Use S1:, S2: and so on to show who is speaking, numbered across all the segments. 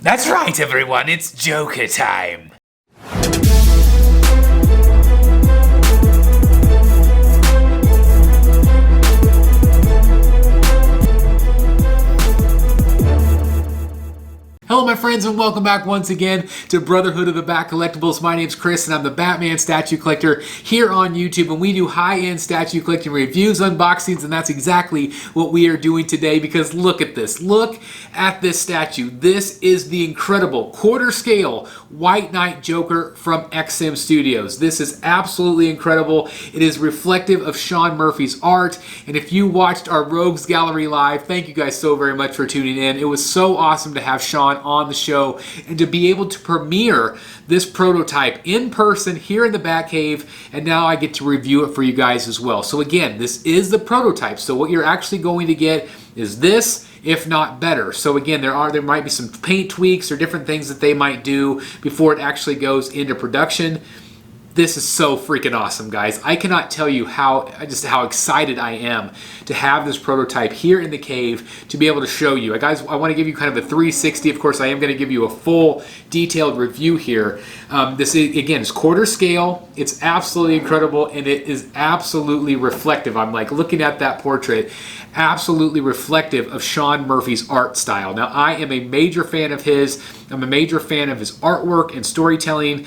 S1: That's right, everyone, it's Joker time. Hello my friends and welcome back once again to Brotherhood of the Bat Collectibles. My name's Chris and I'm the Batman statue collector here on YouTube, and we do high-end statue collecting reviews, unboxings, and that's exactly what we are doing today because look at this. Look at this statue. This is the incredible quarter scale White Knight Joker from XM Studios. This is absolutely incredible. It is reflective of Sean Murphy's art, and if you watched our Rogues Gallery live, thank you guys so very much for tuning in. It was so awesome to have Sean on the show and to be able to premiere this prototype in person here in the Batcave, and now I get to review it for you guys as well. So again, this is the prototype, so what you're actually going to get is this, if not better. So again, there might be some paint tweaks or different things that they might do before it actually goes into production. This is so freaking awesome, guys. I cannot tell you how excited I am to have this prototype here in the cave to be able to show you. Guys, I want to give you kind of a 360. Of course, I am going to give you a full detailed review here. This is, again, is quarter scale. It's absolutely incredible, and it is absolutely reflective. I'm like looking at that portrait, absolutely reflective of Sean Murphy's art style. Now, I am a major fan of his. I'm a major fan of his artwork and storytelling.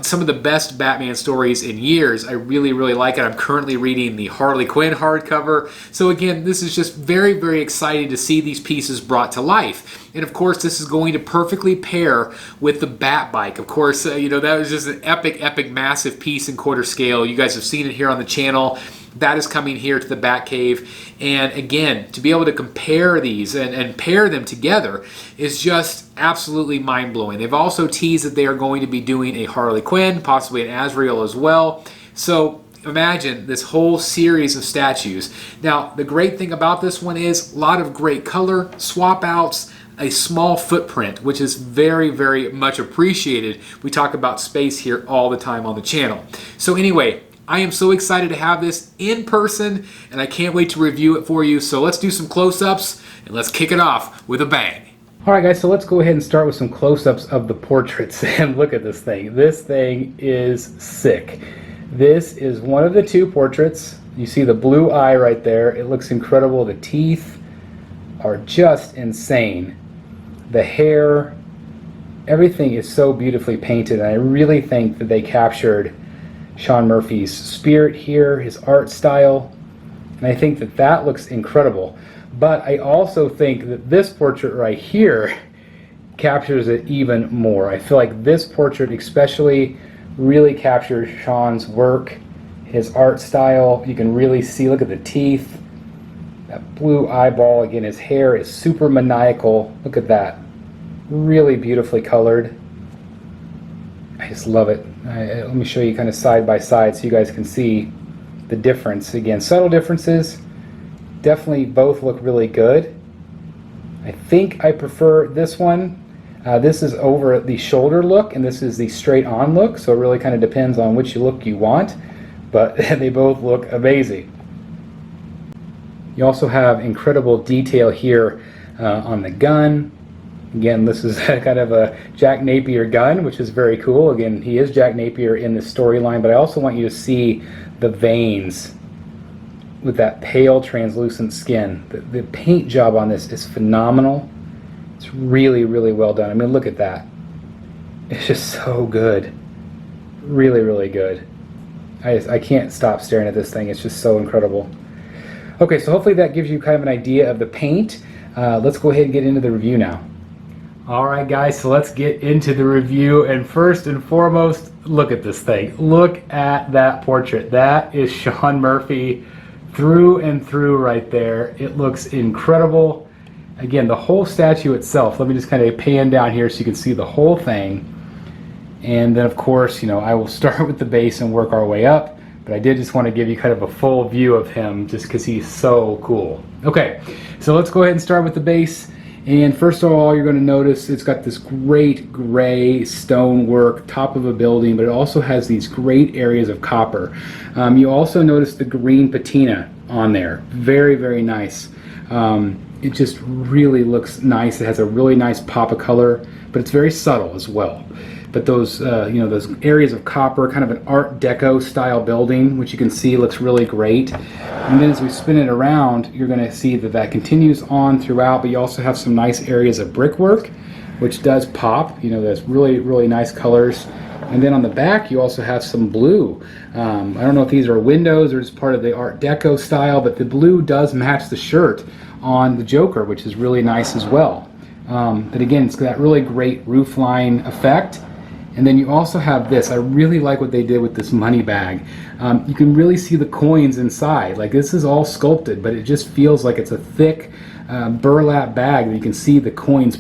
S1: Some of the best Batman stories in years. I really, really like it. I'm currently reading the Harley Quinn hardcover. So again, this is just very, very exciting to see these pieces brought to life. And of course, this is going to perfectly pair with the Batbike. Of course, you know, that was just an epic, massive piece in quarter scale. You guys have seen it here on the channel. That is coming here to the Batcave, and again, to be able to compare these and pair them together is just absolutely mind-blowing. They've also teased that they are going to be doing a Harley Quinn, possibly an Azrael as well. So imagine this whole series of statues. Now, the great thing about this one is a lot of great color, swap outs, a small footprint, which is very, very much appreciated. We talk about space here all the time on the channel. So anyway, I am so excited to have this in person, and I can't wait to review it for you. So let's do some close-ups, and let's kick it off with a bang. All right, guys, so let's go ahead and start with some close-ups of the portraits. And look at this thing. This thing is sick. This is one of the two portraits. You see the blue eye right there. It looks incredible. The teeth are just insane. The hair, everything is so beautifully painted, and I really think that they captured Sean Murphy's spirit here, his art style, and I think that that looks incredible. But I also think that this portrait right here captures it even more. I feel like this portrait especially really captures Sean's work, his art style. You can really see, look at the teeth, that blue eyeball. Again, his hair is super maniacal. Look at that. Really beautifully colored. I just love it. Let me show you kind of side by side so you guys can see the difference. Again, subtle differences. Definitely both look really good. I think I prefer this one. This is over the shoulder look, and this is the straight on look, so it really kind of depends on which look you want, but they both look amazing. You also have incredible detail here on the gun. Again, this is kind of a Jack Napier gun, which is very cool. Again, he is Jack Napier in the storyline, but I also want you to see the veins with that pale translucent skin. The paint job on this is phenomenal. It's really, really well done. I mean, look at that. It's just so good. Really, really good. I can't stop staring at this thing. It's just so incredible. Okay, so hopefully that gives you kind of an idea of the paint. Let's go ahead and get into the review now. Alright guys, so let's get into the review, and first and foremost, look at this thing. Look at that portrait. That is Sean Murphy through and through right there. It looks incredible. Again, the whole statue itself, let me just kind of pan down here so you can see the whole thing. And then of course, you know, I will start with the base and work our way up, but I did just want to give you kind of a full view of him just because he's so cool. Okay, so let's go ahead and start with the base. And first of all, you're going to notice it's got this great gray stonework, top of a building, but it also has these great areas of copper. You also notice the green patina on there. Very, very nice. It just really looks nice. It has a really nice pop of color. but it's very subtle as well. But those, those areas of copper, kind of an Art Deco style building, which you can see looks really great. And then as we spin it around, you're going to see that that continues on throughout, but you also have some nice areas of brickwork, which does pop. There's really, really nice colors. And then on the back, you also have some blue. I don't know if these are windows or just part of the Art Deco style, but the blue does match the shirt on the Joker, which is really nice as well. But again, it's got that really great roofline effect. And then you also have this. I really like what they did with this money bag. You can really see the coins inside. Like, this is all sculpted, but it just feels like it's a thick burlap bag that you can see the coins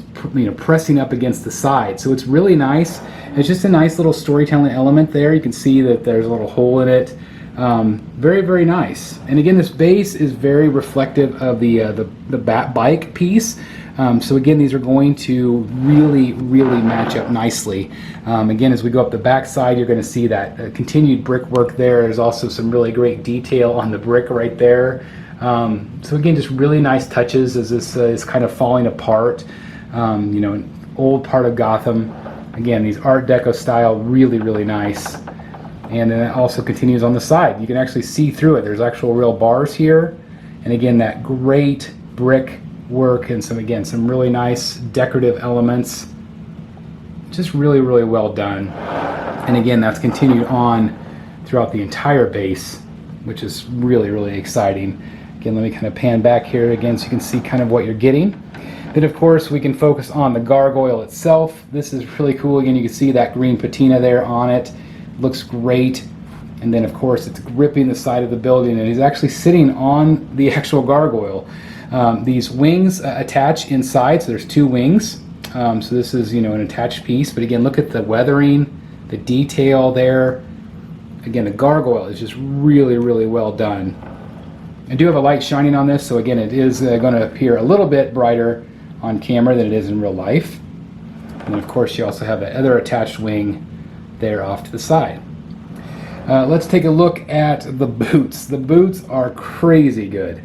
S1: pressing up against the side. So it's really nice. It's just a nice little storytelling element there. You can see that there's a little hole in it. Very, very nice. And again, this base is very reflective of the Batbike piece. So again, these are going to really, really match up nicely. Again, as we go up the back side, you're going to see that continued brickwork there. There's also some really great detail on the brick right there. So again, just really nice touches as this is kind of falling apart. An old part of Gotham. Again, these Art Deco style, really, really nice. And then it also continues on the side. You can actually see through it. There's actual real bars here. And again, that great brick work and some really nice decorative elements. Just really, really well done. And again, that's continued on throughout the entire base, which is really, really exciting. Again, let me kind of pan back here again so you can see kind of what you're getting. Then of course we can focus on the Gargoyle itself. This is really cool. Again, you can see that green patina there on it. Looks great. And then of course it's gripping the side of the building, and he's actually sitting on the actual Gargoyle. These wings attach inside, so there's two wings. So this is an attached piece, but again, look at the weathering, the detail there. Again, the Gargoyle is just really, really well done. I do have a light shining on this, so again, it is going to appear a little bit brighter on camera than it is in real life. And then of course you also have the other attached wing there off to the side. Let's take a look at the boots. The boots are crazy good.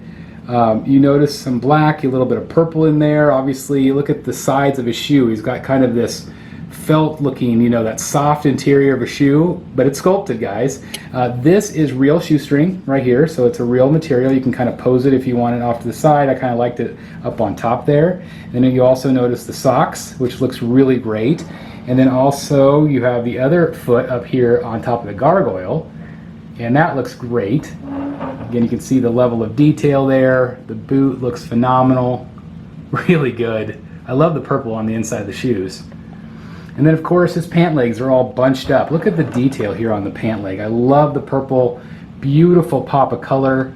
S1: You notice some black, a little bit of purple in there. Obviously, you look at the sides of his shoe. He's got kind of this felt looking, that soft interior of a shoe, but it's sculpted, guys. This is real shoestring right here, so it's a real material. You can kind of pose it if you want it off to the side. I kind of liked it up on top there. And then you also notice the socks, which looks really great. And then also you have the other foot up here on top of the Gargoyle, and that looks great. Again, you can see the level of detail there. The boot looks phenomenal. Really good. I love the purple on the inside of the shoes. And then of course his pant legs are all bunched up. Look at the detail here on the pant leg. I love the purple, beautiful pop of color.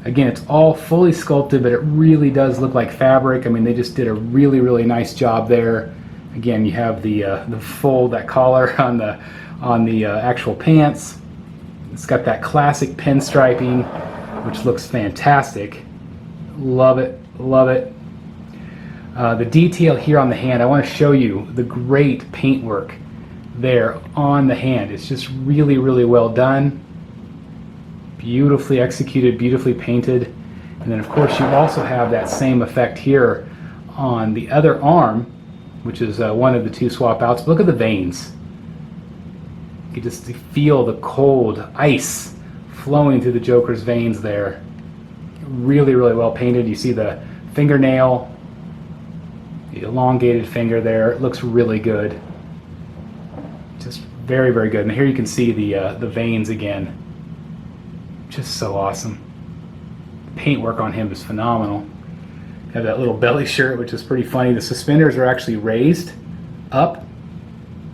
S1: Again, it's all fully sculpted, but it really does look like fabric. I mean, they just did a really, really nice job there. Again, you have the fold, that collar on the actual pants. It's got that classic pinstriping, which looks fantastic. Love it, love it. The detail here on the hand, I want to show you the great paintwork there on the hand. It's just really, really well done. Beautifully executed, beautifully painted. And then of course you also have that same effect here on the other arm, which is one of the two swap outs. Look at the veins. You can just feel the cold ice flowing through the Joker's veins there. Really, really well painted. You see the fingernail, the elongated finger there. It looks really good. Just very, very good. And here you can see the veins again. Just so awesome. The paintwork on him is phenomenal. You have that little belly shirt, which is pretty funny. The suspenders are actually raised up.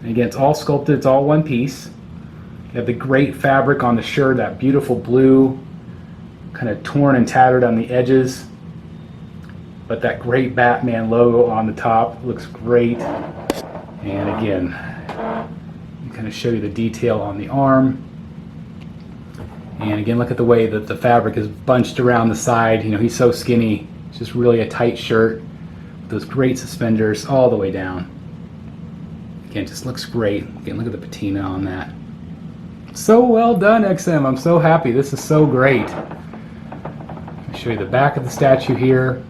S1: And again, it's all sculpted. It's all one piece. You have the great fabric on the shirt, that beautiful blue, kind of torn and tattered on the edges. But that great Batman logo on the top looks great. And again, you kind of show you the detail on the arm. And again, look at the way that the fabric is bunched around the side. He's so skinny. It's just really a tight shirt. Those great suspenders all the way down. Again, just looks great. Again, look at the patina on that. So well done, XM. I'm so happy. This is so great. I'll show you the back of the statue here.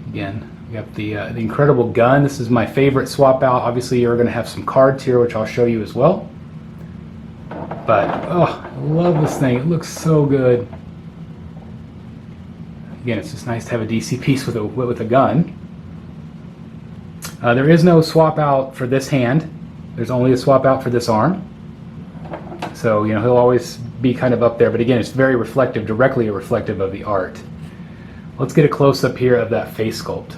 S1: Again,
S2: You have the incredible gun. This is my favorite swap out. Obviously, you're going to have some cards here, which I'll show you as well. But, oh, I love this thing. It looks so good. Again, it's just nice to have a DC piece with a gun. There is no swap out for this hand. There's only a swap out for this arm. So, you know, he'll always be kind of up there. But again, it's very reflective, directly reflective of the art. Let's get a close-up here of that face sculpt.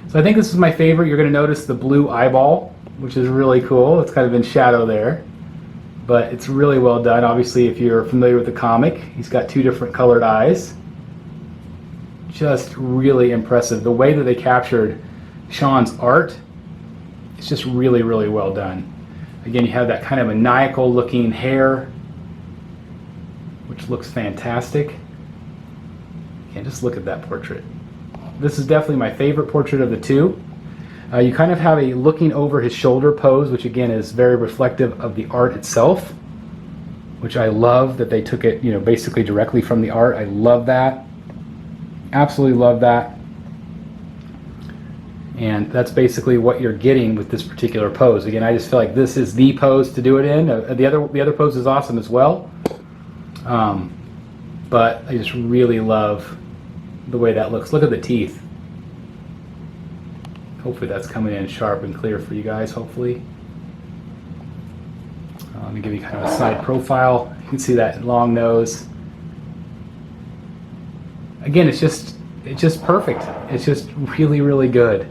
S2: So I think this is my favorite. You're going to notice the blue eyeball, which is really cool. It's kind of in shadow there. But it's really well done. Obviously, if you're familiar with the comic, he's got two different colored eyes. Just really impressive. The way that they captured Sean's art, it's just really, really well done. Again, you have that kind of maniacal looking hair, which looks fantastic. Again, just look at that portrait. This is definitely my favorite portrait of the two. You kind of have a looking over his shoulder pose, which again is very reflective of the art itself, which I love that they took it, you know, basically directly from the art. I love that. Absolutely love that. And that's basically what you're getting with this particular pose. Again, I just feel like this is the pose to do it in. The other pose is awesome as well. But I just really love the way that looks. Look at the teeth. Hopefully that's coming in sharp and clear for you guys, hopefully. Let me give you kind of a side profile. You can see that long nose. Again, it's just perfect. It's just really, really good.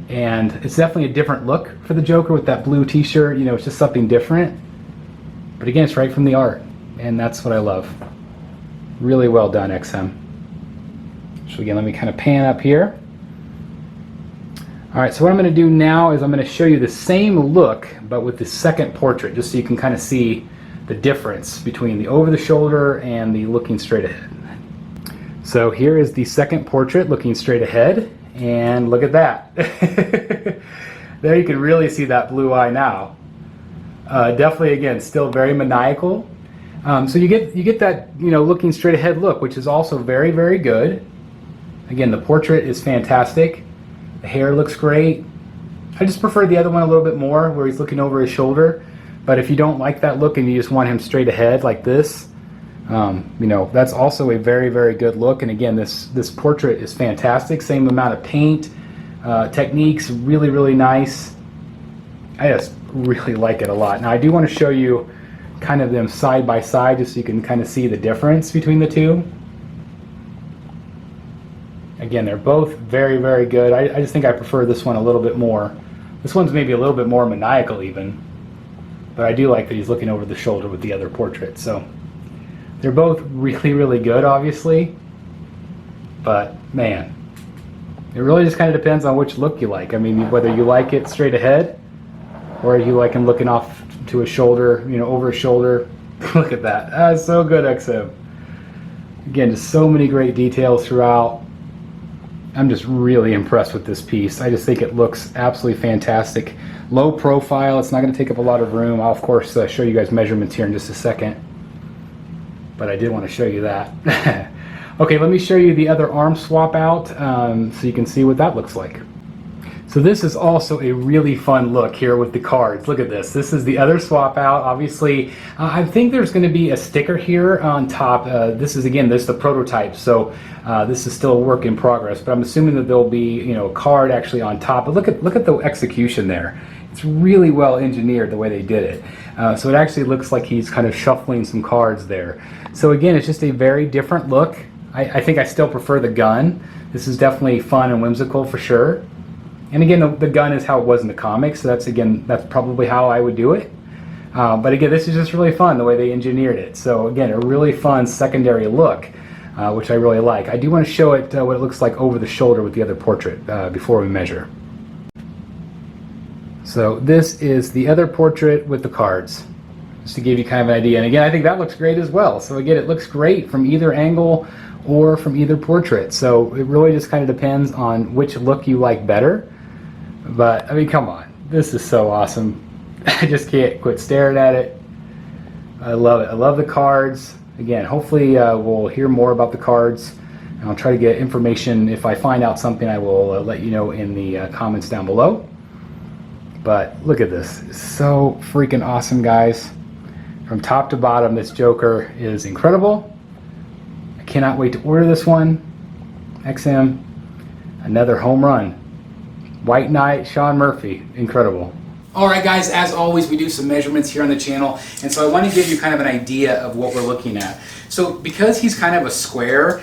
S2: And it's definitely a different look for the Joker with that blue t-shirt. You know, it's just something different. But again, it's right from the art. And that's what I love. Really well done, XM. So again, let me kind of pan up here. All right, so what I'm going to do now is I'm going to show you the same look, but with the second portrait, just so you can kind of see the difference between the over-the-shoulder and the looking straight ahead. So here is the second portrait looking straight ahead, and look at that. There you can really see that blue eye now. Definitely, again, still very maniacal. So you get that, you know, looking straight ahead look, which is also very, very good. Again, the portrait is fantastic. The hair looks great. I just prefer the other one a little bit more, where he's looking over his shoulder. But if you don't like that look and you just want him straight ahead like this, you know, that's also a very, very good look. And again, this portrait is fantastic. Same amount of paint, techniques, really, really nice. I just really like it a lot. Now I do want to show you kind of them side by side, just so you can kind of see the difference between the two. Again, they're both very, very good. I just think I prefer this one a little bit more. This one's maybe a little bit more maniacal even, but I do like that he's looking over the shoulder with the other portrait. So they're both really, really good, obviously, but man, it really just kind of depends on which look you like. I mean, whether you like it straight ahead or you like him looking off to his shoulder, you know, over his shoulder. Look at that. That's so good, XM. Again, just so many great details throughout. I'm just really impressed with this piece. I just think it looks absolutely fantastic. Low profile, it's not going to take up a lot of room. I'll of course show you guys measurements here in just a second, but I did want to show you that. Okay, let me show you the other arm swap out so you can see what that looks like. So this is also a really fun look here with the cards. Look at this. This is the other swap out. Obviously, I think there's going to be a sticker here on top. This is, again, this is the prototype, so this is still a work in progress. But I'm assuming that there'll be, you know, a card actually on top. But look at the execution there. It's really well engineered the way they did it. So it actually looks like he's kind of shuffling some cards there. So again, it's just a very different look. I think I still prefer the gun. This is definitely fun and whimsical for sure. And again, the gun is how it was in the comics, so that's probably how I would do it. But again, this is just really fun, the way they engineered it. So again, a really fun secondary look, which I really like. I do want to show it what it looks like over the shoulder with the other portrait before we measure. So this is the other portrait with the cards, just to give you kind of an idea. And again, I think that looks great as well. So again, it looks great from either angle or from either portrait. So it really just kind of depends on which look you like better. But I mean, come on, this is so awesome. I just can't quit staring at it. I love it. I love the cards. Again, hopefully we'll hear more about the cards And I'll try to get information. If I find out something, I will let you know in the comments down below. But look at this. It's so freaking awesome, guys. From top to bottom, this Joker is incredible. I cannot wait to order this one. XM, another home run. White Knight, Sean Murphy, incredible.
S1: All right, guys, as always, we do some measurements here on the channel, and so I want to give you kind of an idea of what we're looking at. So because he's kind of a square,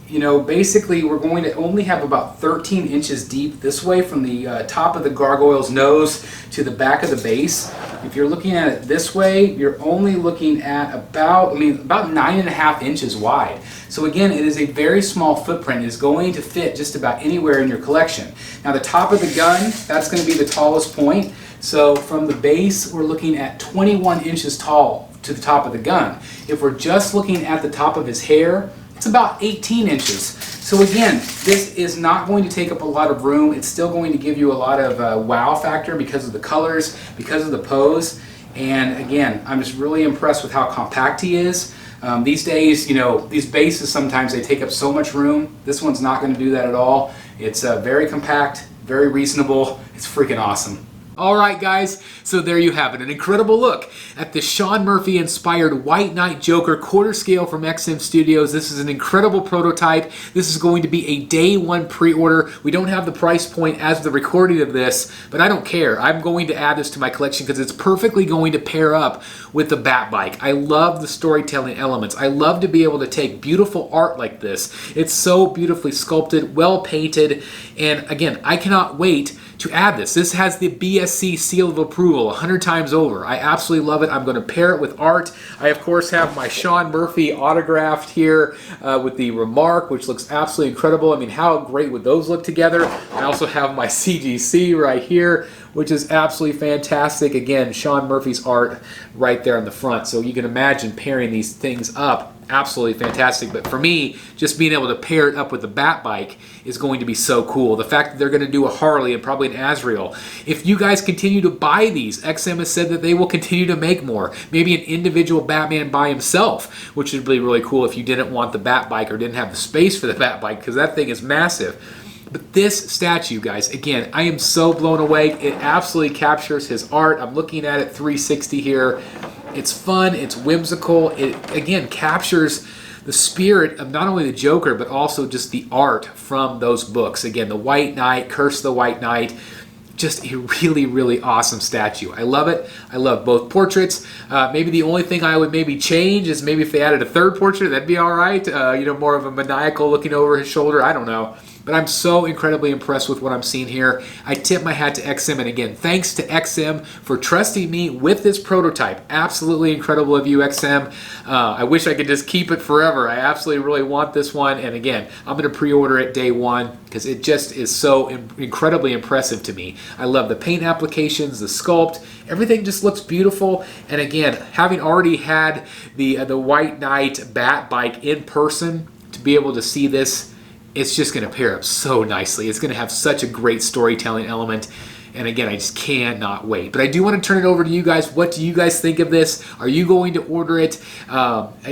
S1: you know, basically we're going to only have about 13 inches deep this way from the top of the Gargoyle's nose to the back of the base. If you're looking at it this way, you're only looking at about 9.5 inches wide. So again, it is a very small footprint. It is going to fit just about anywhere in your collection. Now the top of the gun, that's going to be the tallest point. So from the base, we're looking at 21 inches tall to the top of the gun. If we're just looking at the top of his hair, it's about 18 inches. So again, this is not going to take up a lot of room. It's still going to give you a lot of wow factor because of the colors, because of the pose. And again, I'm just really impressed with how compact he is. These days, you know, these bases sometimes they take up so much room. This one's not going to do that at all. It's very compact, very reasonable. It's freaking awesome. All right, guys, so there you have it. An incredible look at the Sean Murphy inspired White Knight Joker quarter scale from XM Studios. This is an incredible prototype. This is going to be a day one pre-order. We don't have the price point as the recording of this, but I don't care. I'm going to add this to my collection because it's perfectly going to pair up with the Batbike. I love the storytelling elements. I love to be able to take beautiful art like this. It's so beautifully sculpted, well painted, and again, I cannot wait to add this. This has the BSC seal of approval 100 times over. I absolutely love it. I'm going to pair it with art. I, of course, have my Sean Murphy autographed here with the remark, which looks absolutely incredible. I mean, how great would those look together? I also have my CGC right here, which is absolutely fantastic. Again, Sean Murphy's art right there on the front. So you can imagine pairing these things up. Absolutely fantastic. But for me, just being able to pair it up with the Batbike is going to be so cool. The fact that they're going to do a Harley and probably an Azrael. If you guys continue to buy these, XM has said that they will continue to make more. Maybe an individual Batman by himself, which would be really cool if you didn't want the Batbike or didn't have the space for the Batbike, because that thing is massive. But this statue, guys, again, I am so blown away. It absolutely captures his art. I'm looking at it 360 here. It's fun, it's whimsical. It, again, captures the spirit of not only the Joker, but also just the art from those books. Again, the White Knight, Curse of the White Knight. Just a really, really awesome statue. I love it. I love both portraits. Maybe the only thing I would maybe change is maybe if they added a third portrait, that'd be all right. You know, more of a maniacal looking over his shoulder. I don't know. But I'm so incredibly impressed with what I'm seeing here. I tip my hat to XM, and again, thanks to XM for trusting me with this prototype. Absolutely incredible of you, XM. I wish I could just keep it forever. I absolutely really want this one, and again, I'm going to pre-order it day one because it just is so incredibly impressive to me. I love the paint applications, the sculpt, everything just looks beautiful. And again, having already had the White Knight Batbike in person, to be able to see this, it's just going to pair up so nicely. It's going to have such a great storytelling element. And again, I just cannot wait. But I do want to turn it over to you guys. What do you guys think of this? Are you going to order it? Let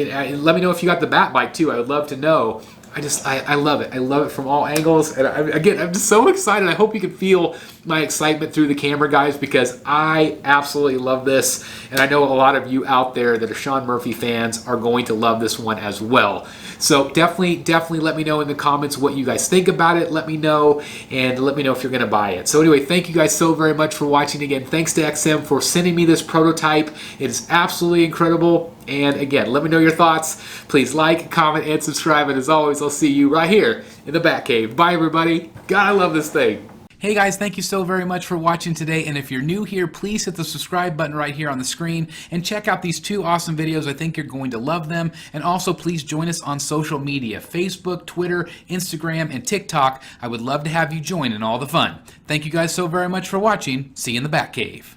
S1: me know if you got the Batbike too. I would love to know. I love it. I love it from all angles. And again, I'm just so excited. I hope you can feel my excitement through the camera, guys, because I absolutely love this. And I know a lot of you out there that are Sean Murphy fans are going to love this one as well. So definitely let me know in the comments what you guys think about it. Let me know, and let me know if you're going to buy it. So anyway, thank you guys so very much for watching. Again, thanks to XM for sending me this prototype. It is absolutely incredible. And again, let me know your thoughts. Please like, comment, and subscribe. And as always, I'll see you right here in the Batcave. Bye, everybody. God, I love this thing. Hey guys, thank you so very much for watching today, and if you're new here, please hit the subscribe button right here on the screen and check out these two awesome videos. I think you're going to love them. And also please join us on social media, Facebook, Twitter, Instagram, and TikTok. I would love to have you join in all the fun. Thank you guys so very much for watching. See you in the Batcave.